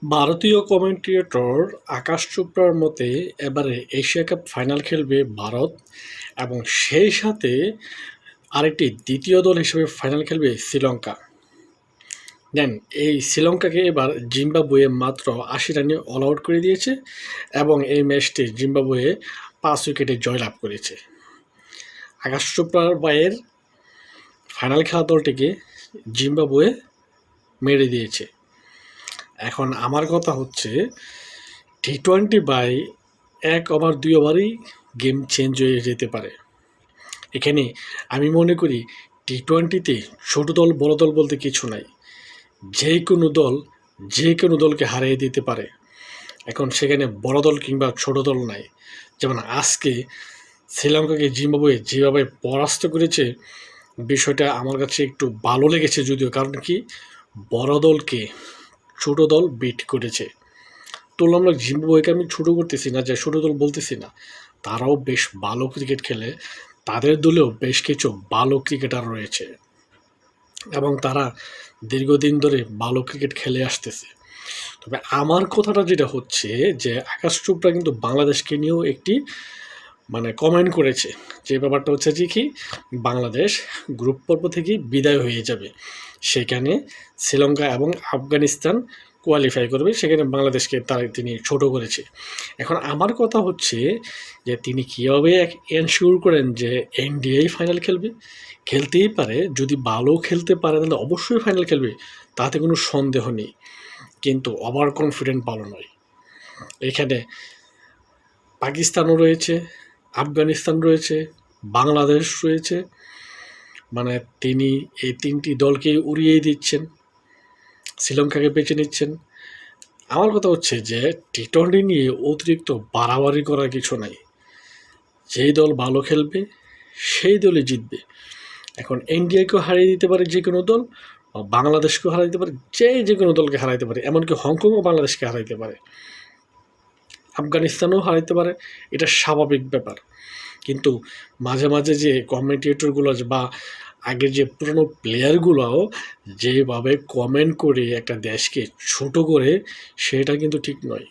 ভারতীয় কমেন্টেটর আকাশ চোপড়ার মতে এবারে এশিয়া কাপ ফাইনাল খেলবে ভারত এবং সেই সাথে আরেকটি দ্বিতীয় দল হিসেবে ফাইনাল খেলবে শ্রীলঙ্কা। দেন এই শ্রীলঙ্কাকে এবার জিম্বাবুয়ে মাত্র ৮০ রানে অল আউট করে দিয়েছে এবং এই ম্যাচটি জিম্বাবুয়ে ৫ উইকেটে জয়লাভ করেছে। আকাশ চোপড়ার বাইয়ের ফাইনাল খেলা দলটিকে জিম্বাবুয়ে মেরে দিয়েছে। এখন আমার কথা হচ্ছে টি-20 বাই ১ ওভার ২ ওভারেই গেম চেঞ্জ হয়ে যেতে পারে। এখানে আমি মনে করি টি-20তে ছোট দল বড় দল বলতে কিছু নাই, যে কোনো দলকে হারিয়ে দিতে পারে। এখন সেখানে বড় দল কিংবা ছোট দল নাই। যেমন আজকে শ্রীলঙ্কাকে জিম্বাবুয়ে যেভাবে পরাস্ত করেছে, বিষয়টা আমার কাছে একটু ভালো লেগেছে যদিও, কারণ কি বড় দলকে ছোট দল বিট করেছে। তুলনামূলক জিম্বাবুয়েকে আমি ছোট করতেছি না, যে ছোট দল বলতেছি না, তারাও বেশ ভালো ক্রিকেট খেলে, তাদের দলেও বেশ কিছু ভালো ক্রিকেটার রয়েছে এবং তারা দীর্ঘদিন ধরে ভালো ক্রিকেট খেলে আসতেছে। তবে আমার কথাটা যেটা হচ্ছে যে আকাশ চোপড়া কিন্তু বাংলাদেশকে নিয়েও একটি কমেন্ট করেছে, যে ব্যাপারটা হচ্ছে যে কি বাংলাদেশ গ্রুপ পর্ব থেকেই বিদায় হয়ে যাবে, সেখানে শ্রীলঙ্কা এবং আফগানিস্তান কোয়ালিফাই করবে, সেখানে বাংলাদেশকে তিনি ছোট করেছে। এখন আমার কথা হচ্ছে যে তিনি কীভাবে এনশিওর করেন যে এনডিআই ফাইনাল খেলবে? খেলতেই পারে, যদি ভালো খেলতে পারে তাহলে অবশ্যই ফাইনাল খেলবে, তাতে কোনো সন্দেহ নেই, কিন্তু ওভার কনফিডেন্ট ভালো নয়। এখানে পাকিস্তানও রয়েছে, আফগানিস্তান রয়েছে, বাংলাদেশ রয়েছে, তিনি এই ৩টি দলকেই উড়িয়েই দিচ্ছেন, শ্রীলঙ্কাকে বেছে নিচ্ছেন। আমার কথা হচ্ছে যে টি-20 নিয়ে অতিরিক্ত বাড়াবাড়ি করার কিছু নাই, যেই দল ভালো খেলবে সেই দলই জিতবে। এখন ইন্ডিয়াকেও হারিয়ে দিতে পারে যে কোনো দল, বা বাংলাদেশকেও হারিয়ে দিতে পারে, যে কোনো দলকে হারাইতে পারে, এমনকি হংকংও বাংলাদেশকে হারাইতে পারে, আফগানিস্তানও হারাইতে পারে, এটা স্বাভাবিক ব্যাপার। কিন্তু মাঝে মাঝে যে কমেন্টেটরগুলো বা আগের যে পুরনো প্লেয়ারগুলোও যেভাবে কমেন্ট করে একটা দেশকে ছোট করে, সেটা কিন্তু ঠিক নয়।